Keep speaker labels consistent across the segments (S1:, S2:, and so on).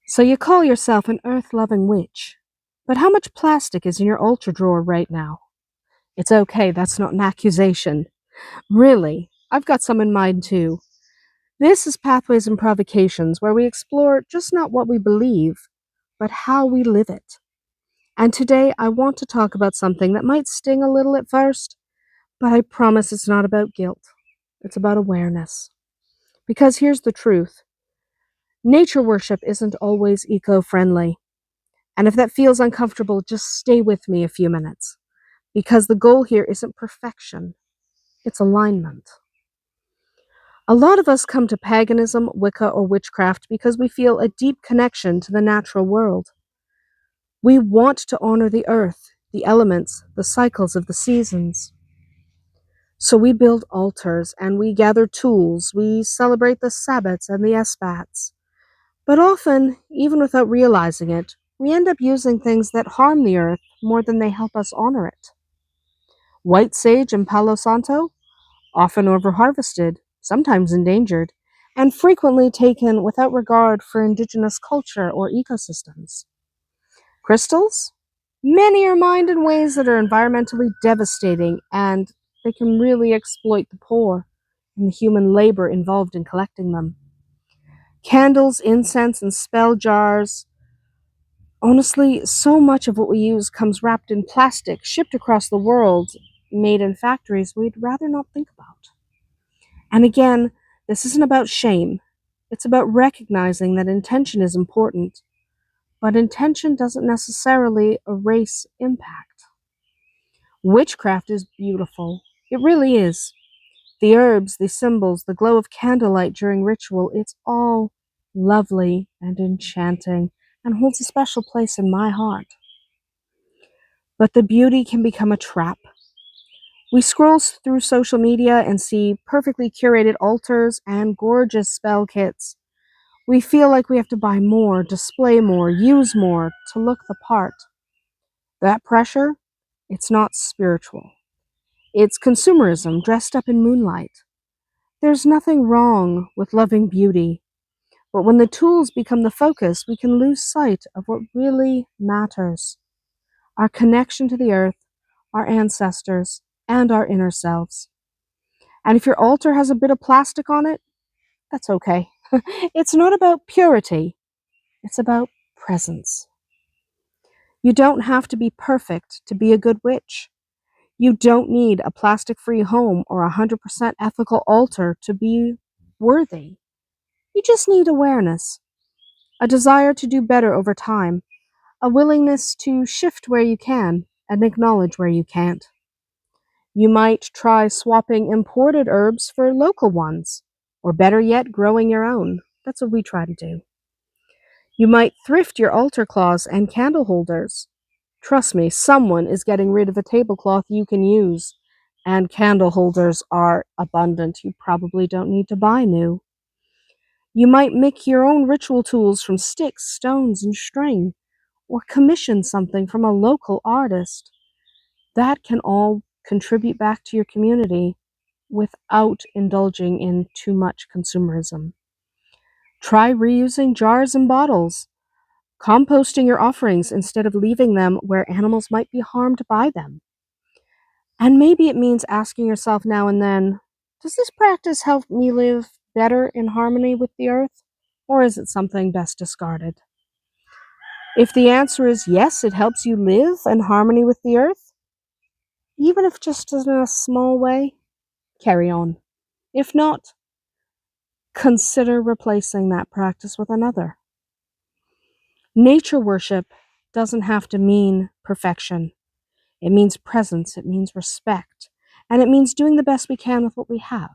S1: So you call yourself an earth-loving witch, but how much plastic is in your altar drawer right now? It's okay, that's not an accusation. Really, I've got some in mind too. This is Pathways and Provocations, where we explore just not what we believe, but how we live it. And today I want to talk about something that might sting a little at first, but I promise it's not about guilt. It's about awareness. Because here's the truth. Nature worship isn't always eco-friendly. And if that feels uncomfortable, just stay with me a few minutes. Because the goal here isn't perfection, it's alignment. A lot of us come to paganism, Wicca, or witchcraft because we feel a deep connection to the natural world. We want to honor the earth, the elements, the cycles of the seasons. So we build altars and we gather tools, we celebrate the Sabbats and the Esbats. But often, even without realizing it, we end up using things that harm the earth more than they help us honor it. White sage and Palo Santo, often overharvested, sometimes endangered, and frequently taken without regard for indigenous culture or ecosystems. Crystals? Many are mined in ways that are environmentally devastating, and they can really exploit the poor and the human labor involved in collecting them. Candles, incense, and spell jars. Honestly, so much of what we use comes wrapped in plastic, shipped across the world, made in factories we'd rather not think about. And again, this isn't about shame. It's about recognizing that intention is important, but intention doesn't necessarily erase impact. Witchcraft is beautiful. It really is. The herbs, the symbols, the glow of candlelight during ritual, it's all lovely and enchanting and holds a special place in my heart. But the beauty can become a trap. We scroll through social media and see perfectly curated altars and gorgeous spell kits. We feel like we have to buy more, display more, use more to look the part. That pressure, it's not spiritual. It's consumerism dressed up in moonlight. There's nothing wrong with loving beauty, but when the tools become the focus, we can lose sight of what really matters. Our connection to the earth, our ancestors, and our inner selves. And if your altar has a bit of plastic on it, that's okay. It's not about purity, it's about presence. You don't have to be perfect to be a good witch. You don't need a plastic-free home or a 100% ethical altar to be worthy. You just need awareness, a desire to do better over time, a willingness to shift where you can and acknowledge where you can't. You might try swapping imported herbs for local ones, or better yet, growing your own. That's what we try to do. You might thrift your altar cloths and candle holders. Trust me, someone is getting rid of a tablecloth you can use, and candle holders are abundant. You probably don't need to buy new. You might make your own ritual tools from sticks, stones, and string, or commission something from a local artist. That can all contribute back to your community without indulging in too much consumerism. Try reusing jars and bottles, composting your offerings instead of leaving them where animals might be harmed by them. And maybe it means asking yourself now and then, does this practice help me live better in harmony with the earth, or is it something best discarded? If the answer is yes, it helps you live in harmony with the earth, even if just in a small way, carry on. If not, consider replacing that practice with another. Nature worship doesn't have to mean perfection. It means presence, it means respect, and it means doing the best we can with what we have.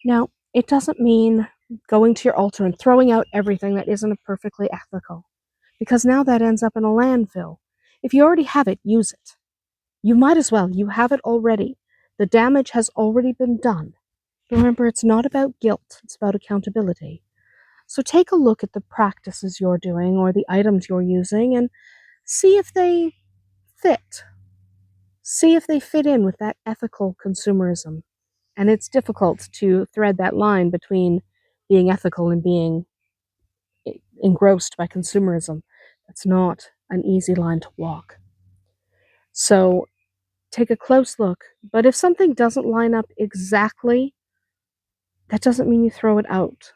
S1: Now, it doesn't mean going to your altar and throwing out everything that isn't perfectly ethical, because now that ends up in a landfill. If you already have it, use it. You might as well. You have it already. The damage has already been done. Remember, it's not about guilt, it's about accountability. So take a look at the practices you're doing or the items you're using and see if they fit. See if they fit in with that ethical consumerism. And it's difficult to thread that line between being ethical and being engrossed by consumerism. That's not an easy line to walk. So take a close look. But if something doesn't line up exactly, that doesn't mean you throw it out.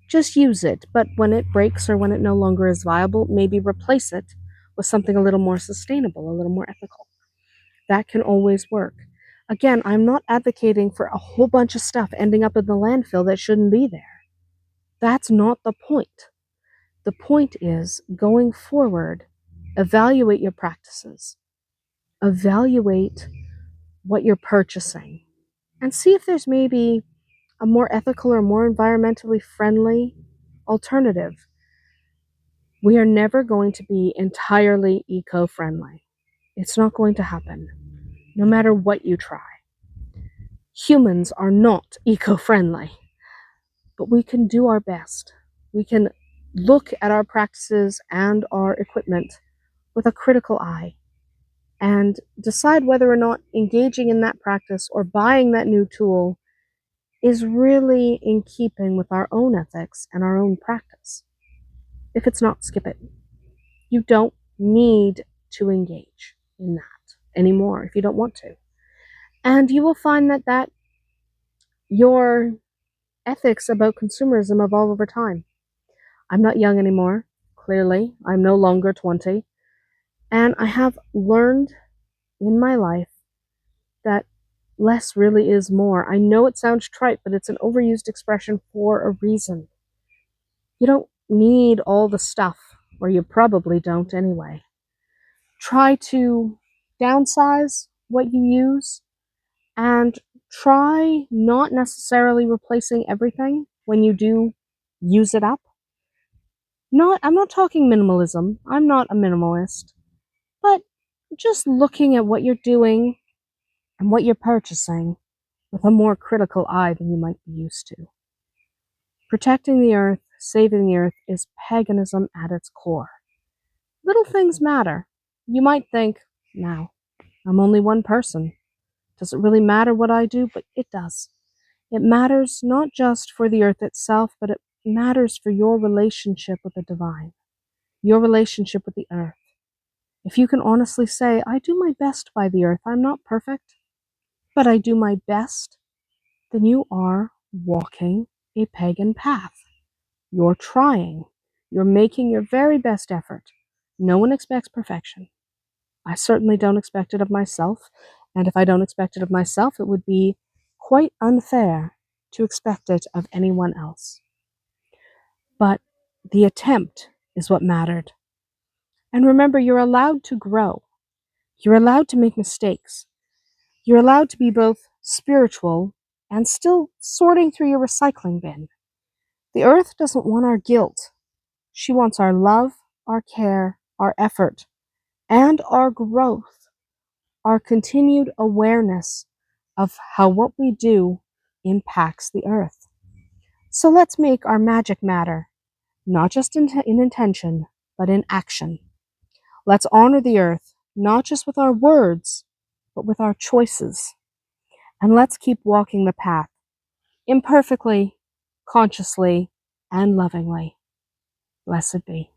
S1: Just use it, but when it breaks or when it no longer is viable, maybe replace it with something a little more sustainable, a little more ethical. That can always work. Again, I'm not advocating for a whole bunch of stuff ending up in the landfill that shouldn't be there. That's not the point. The point is, going forward, evaluate your practices, evaluate what you're purchasing, and see if there's maybe a more ethical or more environmentally friendly alternative. We are never going to be entirely eco-friendly. It's not going to happen, no matter what you try. Humans are not eco-friendly, but we can do our best. We can look at our practices and our equipment with a critical eye and decide whether or not engaging in that practice or buying that new tool is really in keeping with our own ethics and our own practice. If it's not, skip it. You don't need to engage in that anymore if you don't want to. And you will find that your ethics about consumerism evolve over time. I'm not young anymore, clearly. I'm no longer 20. And I have learned in my life that less really is more. I know it sounds trite, but it's an overused expression for a reason. You don't need all the stuff, or you probably don't anyway. Try to downsize what you use and try not necessarily replacing everything when you do use it up. I'm not talking minimalism. I'm not a minimalist. But just looking at what you're doing and what you're purchasing with a more critical eye than you might be used to. Protecting the earth, saving the earth is paganism at its core. Little things matter. You might think, now, I'm only one person. Does it really matter what I do? But it does. It matters not just for the earth itself, but it matters for your relationship with the divine, your relationship with the earth. If you can honestly say, I do my best by the earth, I'm not perfect, but I do my best, then you are walking a pagan path. You're trying. You're making your very best effort. No one expects perfection. I certainly don't expect it of myself, and if I don't expect it of myself, it would be quite unfair to expect it of anyone else. But the attempt is what mattered. And remember, you're allowed to grow. You're allowed to make mistakes. You're allowed to be both spiritual and still sorting through your recycling bin. The earth doesn't want our guilt. She wants our love, our care, our effort, and our growth, our continued awareness of how what we do impacts the earth. So let's make our magic matter, not just in intention, but in action. Let's honor the earth, not just with our words, but with our choices. And let's keep walking the path, imperfectly, consciously, and lovingly. Blessed be.